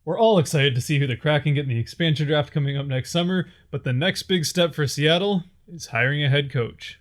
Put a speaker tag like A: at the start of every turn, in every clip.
A: We're all excited to see who the Kraken get in the expansion draft coming up next summer, but the next big step for Seattle is hiring a head coach.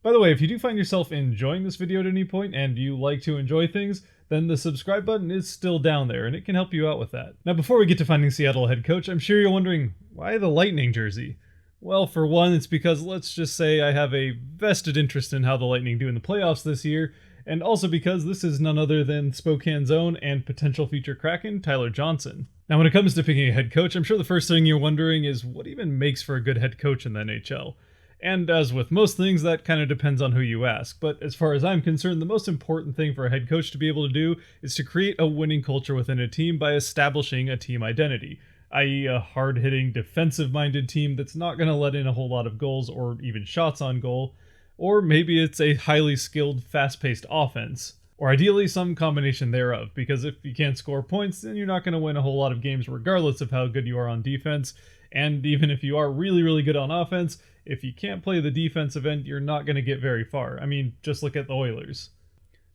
A: By the way, if you do find yourself enjoying this video at any point and you like to enjoy things, then the subscribe button is still down there and it can help you out with that. Now, before we get to finding Seattle head coach, I'm sure you're wondering, why the Lightning jersey? Well, for one, it's because let's just say I have a vested interest in how the Lightning do in the playoffs this year, and also because this is none other than Spokane's own and potential future Kraken, Tyler Johnson. Now, when it comes to picking a head coach, I'm sure the first thing you're wondering is what even makes for a good head coach in the NHL? And as with most things, that kind of depends on who you ask. But as far as I'm concerned, the most important thing for a head coach to be able to do is to create a winning culture within a team by establishing a team identity, i.e. a hard-hitting, defensive-minded team that's not going to let in a whole lot of goals or even shots on goal. Or maybe it's a highly skilled, fast-paced offense. Or ideally some combination thereof, because if you can't score points, then you're not going to win a whole lot of games regardless of how good you are on defense. And even if you are really, really good on offense, if you can't play the defensive end, you're not going to get very far. I mean, just look at the Oilers.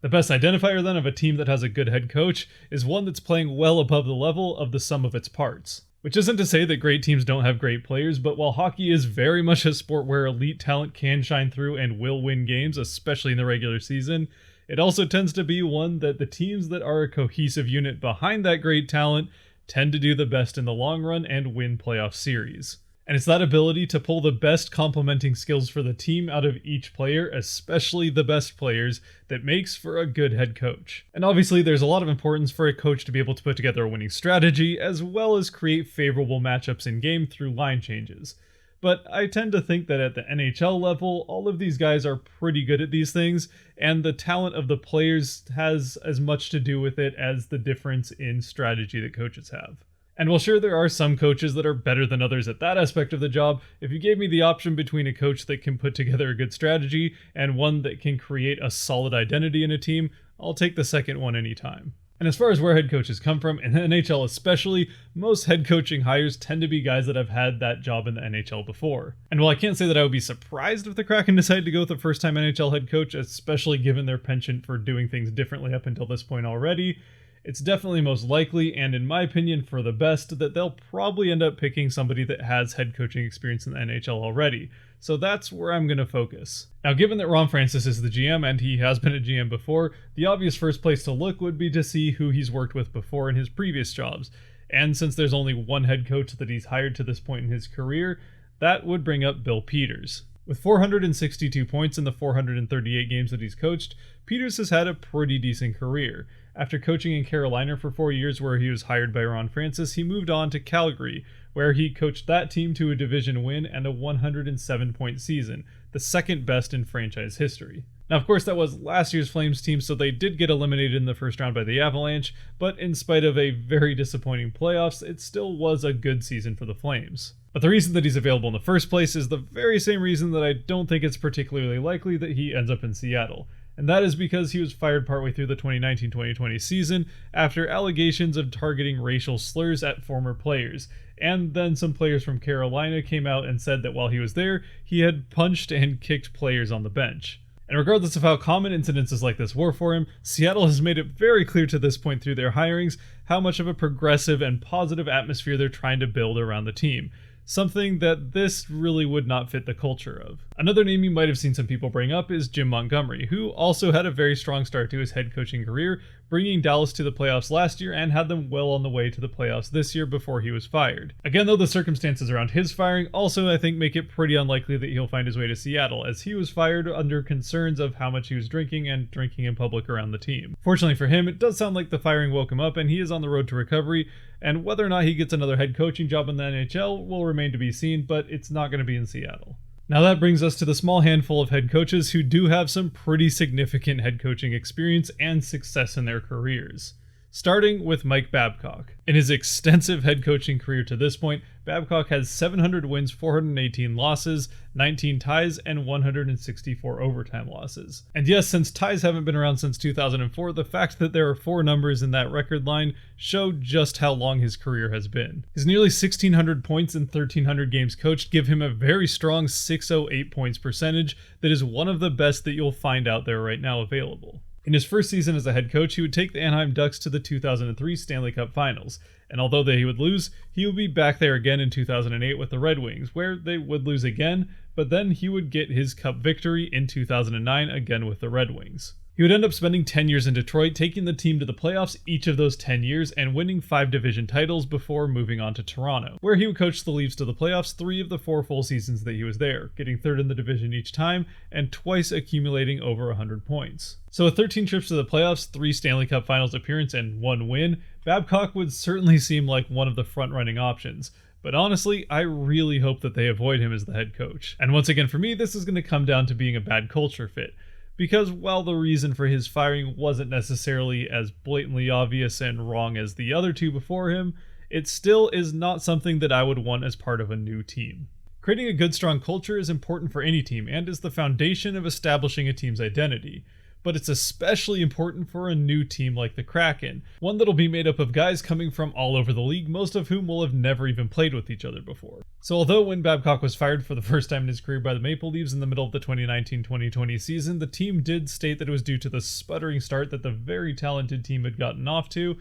A: The best identifier then of a team that has a good head coach is one that's playing well above the level of the sum of its parts. Which isn't to say that great teams don't have great players, but while hockey is very much a sport where elite talent can shine through and will win games, especially in the regular season, it also tends to be one that the teams that are a cohesive unit behind that great talent tend to do the best in the long run and win playoff series. And it's that ability to pull the best complementing skills for the team out of each player, especially the best players, that makes for a good head coach. And obviously there's a lot of importance for a coach to be able to put together a winning strategy, as well as create favorable matchups in game through line changes. But I tend to think that at the NHL level, all of these guys are pretty good at these things, and the talent of the players has as much to do with it as the difference in strategy that coaches have. And while sure there are some coaches that are better than others at that aspect of the job, if you gave me the option between a coach that can put together a good strategy and one that can create a solid identity in a team, I'll take the second one anytime. And as far as where head coaches come from, in the NHL especially, most head coaching hires tend to be guys that have had that job in the NHL before. And while I can't say that I would be surprised if the Kraken decided to go with a first-time NHL head coach, especially given their penchant for doing things differently up until this point already, it's definitely most likely, and in my opinion for the best, that they'll probably end up picking somebody that has head coaching experience in the NHL already. So that's where I'm going to focus. Now, given that Ron Francis is the GM, and he has been a GM before, the obvious first place to look would be to see who he's worked with before in his previous jobs. And since there's only one head coach that he's hired to this point in his career, that would bring up Bill Peters. With 462 points in the 438 games that he's coached, Peters has had a pretty decent career. After coaching in Carolina for 4 years where he was hired by Ron Francis, he moved on to Calgary, where he coached that team to a division win and a 107-point season, the second best in franchise history. Now, of course, that was last year's Flames team, so they did get eliminated in the first round by the Avalanche, but in spite of a very disappointing playoffs, it still was a good season for the Flames. But the reason that he's available in the first place is the very same reason that I don't think it's particularly likely that he ends up in Seattle. And that is because he was fired partway through the 2019-2020 season after allegations of targeting racial slurs at former players. And then some players from Carolina came out and said that while he was there, he had punched and kicked players on the bench. And regardless of how common incidences like this were for him, Seattle has made it very clear to this point through their hirings how much of a progressive and positive atmosphere they're trying to build around the team. Something that this really would not fit the culture of. Another name you might have seen some people bring up is Jim Montgomery, who also had a very strong start to his head coaching career, bringing Dallas to the playoffs last year and had them well on the way to the playoffs this year before he was fired. Again, though, the circumstances around his firing also, I think, make it pretty unlikely that he'll find his way to Seattle, as he was fired under concerns of how much he was drinking and drinking in public around the team. Fortunately for him, it does sound like the firing woke him up and he is on the road to recovery, and whether or not he gets another head coaching job in the NHL will remain to be seen, but it's not going to be in Seattle. Now that brings us to the small handful of head coaches who do have some pretty significant head coaching experience and success in their careers. starting with Mike Babcock. In his extensive head coaching career to this point, Babcock has 700 wins, 418 losses, 19 ties, and 164 overtime losses. And yes, since ties haven't been around since 2004, the fact that there are 4 numbers in that record line show just how long his career has been. His nearly 1,600 points in 1,300 games coached give him a very strong 608 points percentage that is one of the best that you'll find out there right now available. In his first season as a head coach, he would take the Anaheim Ducks to the 2003 Stanley Cup Finals, and although he would lose, he would be back there again in 2008 with the Red Wings, where they would lose again, but then he would get his Cup victory in 2009 again with the Red Wings. He would end up spending 10 years in Detroit, taking the team to the playoffs each of those 10 years and winning 5 division titles before moving on to Toronto, where he would coach the Leafs to the playoffs 3 of the 4 full seasons that he was there, getting 3rd in the division each time and twice accumulating over 100 points. So with 13 trips to the playoffs, 3 Stanley Cup Finals appearance, and 1 win, Babcock would certainly seem like one of the front-running options. But honestly, I really hope that they avoid him as the head coach. And once again, for me, this is going to come down to being a bad culture fit. Because while the reason for his firing wasn't necessarily as blatantly obvious and wrong as the other 2 before him, it still is not something that I would want as part of a new team. Creating a good, strong culture is important for any team and is the foundation of establishing a team's identity. But it's especially important for a new team like the Kraken, one that'll be made up of guys coming from all over the league, most of whom will have never even played with each other before. So although when Babcock was fired for the first time in his career by the Maple Leafs in the middle of the 2019-2020 season, the team did state that it was due to the sputtering start that the very talented team had gotten off to.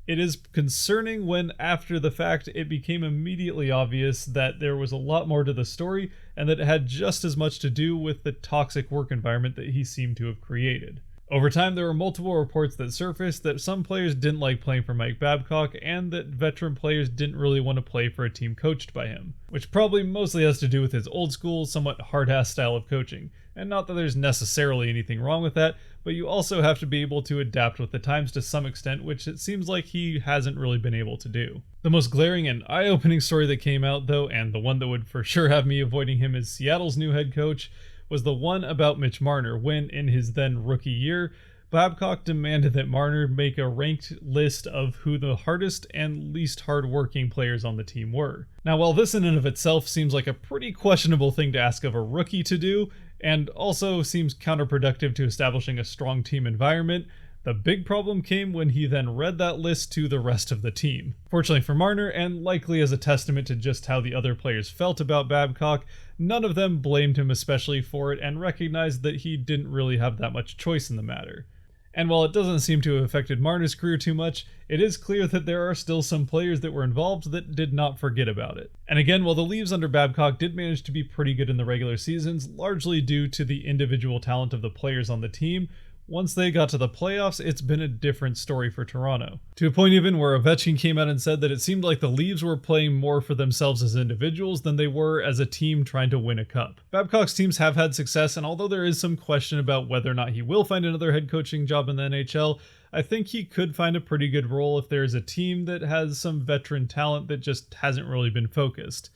A: It is concerning when, after the fact, it became immediately obvious that there was a lot more to the story and that it had just as much to do with the toxic work environment that he seemed to have created. Over time, there were multiple reports that surfaced that some players didn't like playing for Mike Babcock and that veteran players didn't really want to play for a team coached by him, which probably mostly has to do with his old school, somewhat hard-ass style of coaching. And not that there's necessarily anything wrong with that, but you also have to be able to adapt with the times to some extent, which it seems like he hasn't really been able to do. The most glaring and eye-opening story that came out, though, and the one that would for sure have me avoiding him as Seattle's new head coach, was the one about Mitch Marner, when, in his then rookie year, Babcock demanded that Marner make a ranked list of who the hardest and least hard-working players on the team were. Now, while this in and of itself seems like a pretty questionable thing to ask of a rookie to do, and also seems counterproductive to establishing a strong team environment, the big problem came when he then read that list to the rest of the team. Fortunately for Marner, and likely as a testament to just how the other players felt about Babcock, none of them blamed him especially for it and recognized that he didn't really have that much choice in the matter. And while it doesn't seem to have affected Marner's career too much, it is clear that there are still some players that were involved that did not forget about it. And again, while the Leafs under Babcock did manage to be pretty good in the regular seasons, largely due to the individual talent of the players on the team, once they got to the playoffs, it's been a different story for Toronto. To a point even where Ovechkin came out and said that it seemed like the Leafs were playing more for themselves as individuals than they were as a team trying to win a cup. Babcock's teams have had success, and although there is some question about whether or not he will find another head coaching job in the NHL, I think he could find a pretty good role if there's a team that has some veteran talent that just hasn't really been focused.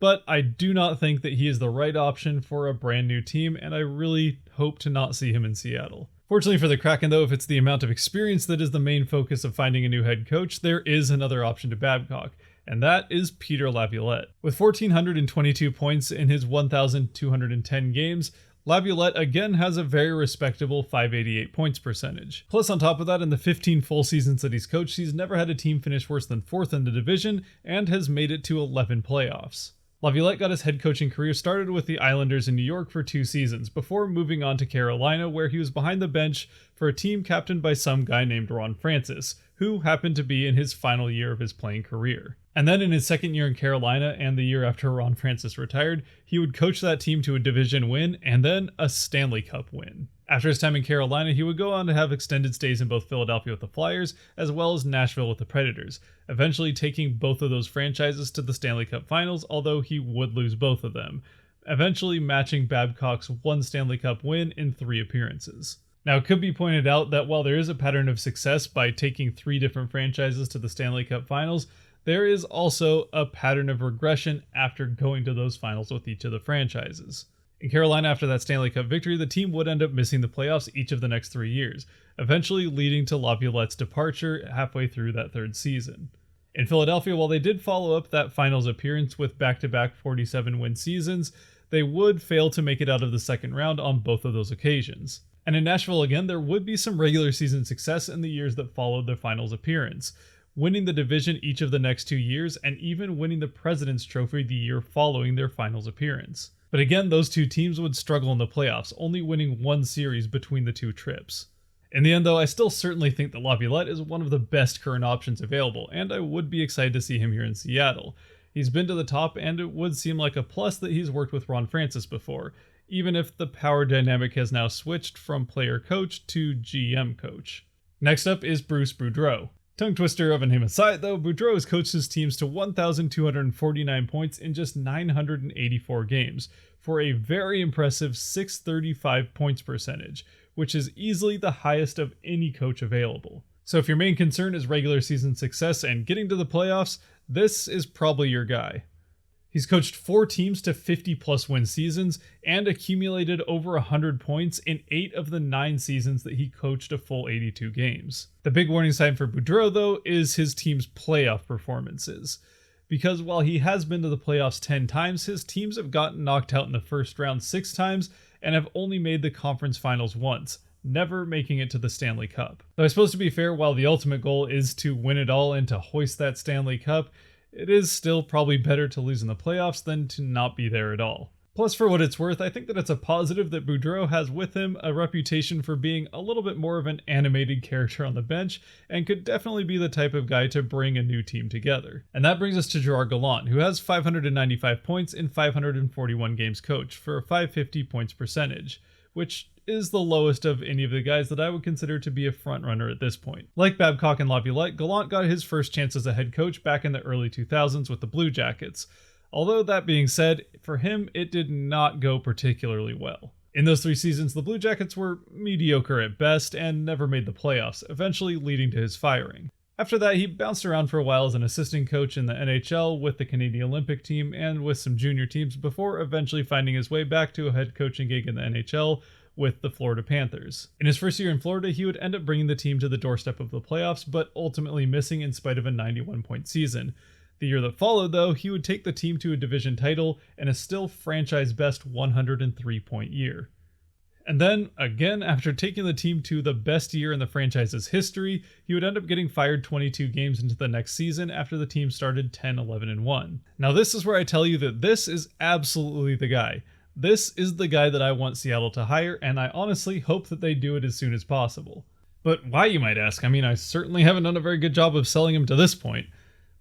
A: But I do not think that he is the right option for a brand new team, and I really hope to not see him in Seattle. Fortunately for the Kraken, though, if it's the amount of experience that is the main focus of finding a new head coach, there is another option to Babcock, and that is Peter Laviolette. With 1,422 points in his 1,210 games, Laviolette again has a very respectable 588 points percentage. Plus, on top of that, in the 15 full seasons that he's coached, he's never had a team finish worse than 4th in the division and has made it to 11 playoffs. Laviolette got his head coaching career started with the Islanders in New York for 2 seasons, before moving on to Carolina, where he was behind the bench for a team captained by some guy named Ron Francis, who happened to be in his final year of his playing career. And then in his second year in Carolina, and the year after Ron Francis retired, he would coach that team to a division win and then a Stanley Cup win. After his time in Carolina, he would go on to have extended stays in both Philadelphia with the Flyers, as well as Nashville with the Predators, eventually taking both of those franchises to the Stanley Cup Finals, although he would lose both of them, eventually matching Babcock's 1 Stanley Cup win in 3 appearances. Now, it could be pointed out that while there is a pattern of success by taking 3 different franchises to the Stanley Cup Finals, there is also a pattern of regression after going to those finals with each of the franchises. In Carolina, after that Stanley Cup victory, the team would end up missing the playoffs each of the next 3 years, eventually leading to Laviolette's departure halfway through that third season. In Philadelphia, while they did follow up that finals appearance with back-to-back 47-win seasons, they would fail to make it out of the second round on both of those occasions. And in Nashville again, there would be some regular season success in the years that followed their finals appearance, winning the division each of the next 2 years and even winning the President's Trophy the year following their finals appearance. But again, those two teams would struggle in the playoffs, only winning one series between the two trips. In the end though, I still certainly think that Laviolette is one of the best current options available, and I would be excited to see him here in Seattle. He's been to the top, and it would seem like a plus that he's worked with Ron Francis before, even if the power dynamic has now switched from player-coach to GM-coach. Next up is Bruce Boudreau. Tongue twister of a name aside though, Boudreau has coached his teams to 1,249 points in just 984 games, for a very impressive 635 points percentage, which is easily the highest of any coach available. So if your main concern is regular season success and getting to the playoffs, this is probably your guy. He's coached 4 teams to 50-plus win seasons and accumulated over 100 points in 8 of the 9 seasons that he coached a full 82 games. The big warning sign for Boudreau, though, is his team's playoff performances. Because while he has been to the playoffs 10 times, his teams have gotten knocked out in the first round 6 times and have only made the conference finals once, never making it to the Stanley Cup. Though I suppose to be fair, while the ultimate goal is to win it all and to hoist that Stanley Cup, it is still probably better to lose in the playoffs than to not be there at all. Plus, for what it's worth, I think that it's a positive that Boudreau has with him a reputation for being a little bit more of an animated character on the bench, and could definitely be the type of guy to bring a new team together. And that brings us to Jaroslav Gallant, who has 595 points in 541 games coached for a 550 points percentage, which is the lowest of any of the guys that I would consider to be a frontrunner at this point. Like Babcock and Laviolette, Gallant got his first chance as a head coach back in the early 2000s with the Blue Jackets. Although that being said, for him, it did not go particularly well. In those 3 seasons, the Blue Jackets were mediocre at best and never made the playoffs, eventually leading to his firing. After that, he bounced around for a while as an assistant coach in the NHL with the Canadian Olympic team and with some junior teams before eventually finding his way back to a head coaching gig in the NHL with the Florida Panthers. In his first year in Florida, he would end up bringing the team to the doorstep of the playoffs, but ultimately missing in spite of a 91-point season. The year that followed, though, he would take the team to a division title and a still franchise-best 103-point year. And then, again, after taking the team to the best year in the franchise's history, he would end up getting fired 22 games into the next season after the team started 10-11-1. Now this is where I tell you that this is absolutely the guy. This is the guy that I want Seattle to hire, and I honestly hope that they do it as soon as possible. But why, you might ask? I mean, I certainly haven't done a very good job of selling him to this point.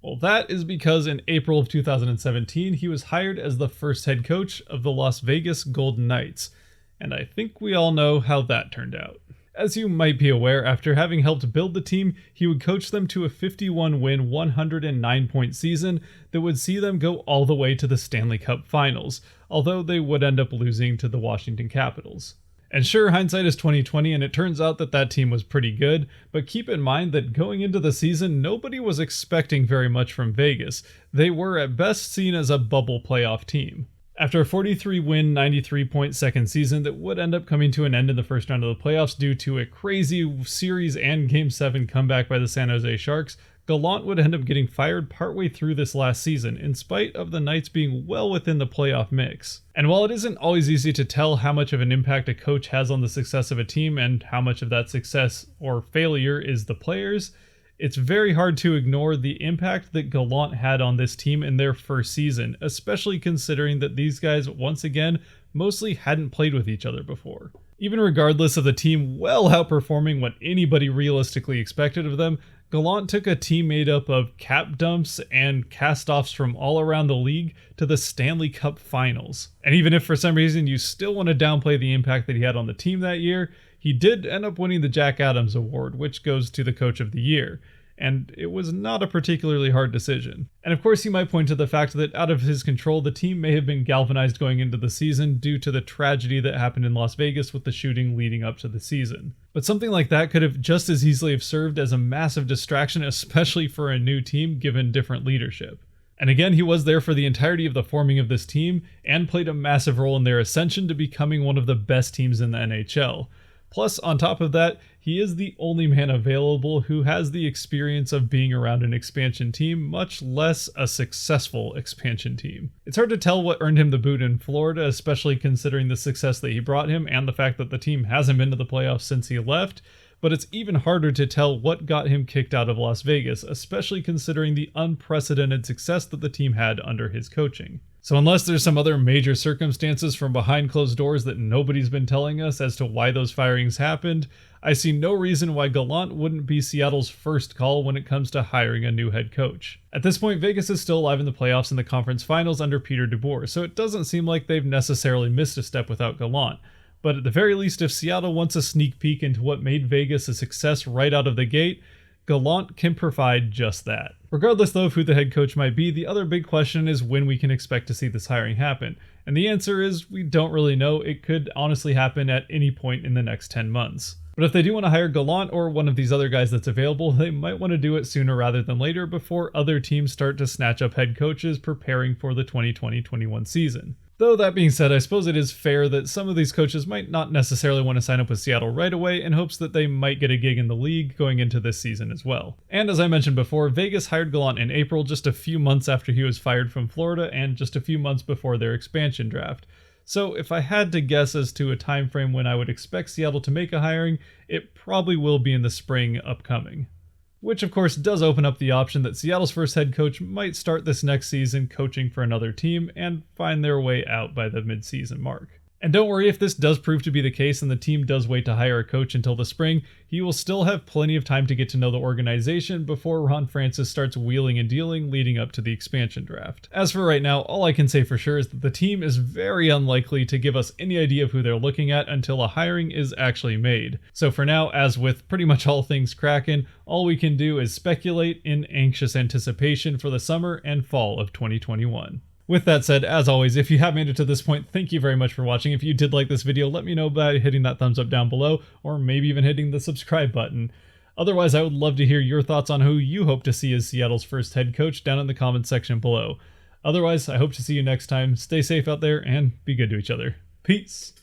A: Well, that is because in April of 2017, he was hired as the first head coach of the Las Vegas Golden Knights, and I think we all know how that turned out. As you might be aware, after having helped build the team, he would coach them to a 51-win, 109-point season that would see them go all the way to the Stanley Cup Finals, although they would end up losing to the Washington Capitals. And sure, hindsight is 20/20, and it turns out that that team was pretty good, but keep in mind that going into the season, nobody was expecting very much from Vegas. They were at best seen as a bubble playoff team. After a 43-win, 93-point second season that would end up coming to an end in the first round of the playoffs due to a crazy series and Game 7 comeback by the San Jose Sharks, Gallant would end up getting fired partway through this last season, in spite of the Knights being well within the playoff mix. And while it isn't always easy to tell how much of an impact a coach has on the success of a team and how much of that success or failure is the players, it's very hard to ignore the impact that Gallant had on this team in their first season, especially considering that these guys, once again, mostly hadn't played with each other before. Even regardless of the team well outperforming what anybody realistically expected of them, Gallant took a team made up of cap dumps and cast-offs from all around the league to the Stanley Cup Finals. And even if for some reason you still want to downplay the impact that he had on the team that year, he did end up winning the Jack Adams Award, which goes to the Coach of the Year. And it was not a particularly hard decision. And of course, he might point to the fact that out of his control, the team may have been galvanized going into the season due to the tragedy that happened in Las Vegas with the shooting leading up to the season. But something like that could have just as easily have served as a massive distraction, especially for a new team given different leadership. And again, he was there for the entirety of the forming of this team and played a massive role in their ascension to becoming one of the best teams in the NHL. Plus, on top of that, he is the only man available who has the experience of being around an expansion team, much less a successful expansion team. It's hard to tell what earned him the boot in Florida, especially considering the success that he brought him and the fact that the team hasn't been to the playoffs since he left, but it's even harder to tell what got him kicked out of Las Vegas, especially considering the unprecedented success that the team had under his coaching. So unless there's some other major circumstances from behind closed doors that nobody's been telling us as to why those firings happened, I see no reason why Gallant wouldn't be Seattle's first call when it comes to hiring a new head coach. At this point, Vegas is still alive in the playoffs and the conference finals under Peter DeBoer, so it doesn't seem like they've necessarily missed a step without Gallant. But at the very least, if Seattle wants a sneak peek into what made Vegas a success right out of the gate, Gallant can provide just that. Regardless though of who the head coach might be, the other big question is when we can expect to see this hiring happen. And the answer is we don't really know. It could honestly happen at any point in the next 10 months. But if they do want to hire Gallant or one of these other guys that's available, they might want to do it sooner rather than later before other teams start to snatch up head coaches preparing for the 2020-21 season. Though that being said, I suppose it is fair that some of these coaches might not necessarily want to sign up with Seattle right away in hopes that they might get a gig in the league going into this season as well. And as I mentioned before, Vegas hired Gallant in April, just a few months after he was fired from Florida and just a few months before their expansion draft. So if I had to guess as to a time frame when I would expect Seattle to make a hiring, it probably will be in the spring upcoming. Which of course does open up the option that Seattle's first head coach might start this next season coaching for another team and find their way out by the mid-season mark. And don't worry, if this does prove to be the case and the team does wait to hire a coach until the spring, he will still have plenty of time to get to know the organization before Ron Francis starts wheeling and dealing leading up to the expansion draft. As for right now, all I can say for sure is that the team is very unlikely to give us any idea of who they're looking at until a hiring is actually made. So for now, as with pretty much all things Kraken, all we can do is speculate in anxious anticipation for the summer and fall of 2021. With that said, as always, if you have made it to this point, thank you very much for watching. If you did like this video, let me know by hitting that thumbs up down below, or maybe even hitting the subscribe button. Otherwise, I would love to hear your thoughts on who you hope to see as Seattle's first head coach down in the comments section below. Otherwise, I hope to see you next time. Stay safe out there and be good to each other. Peace!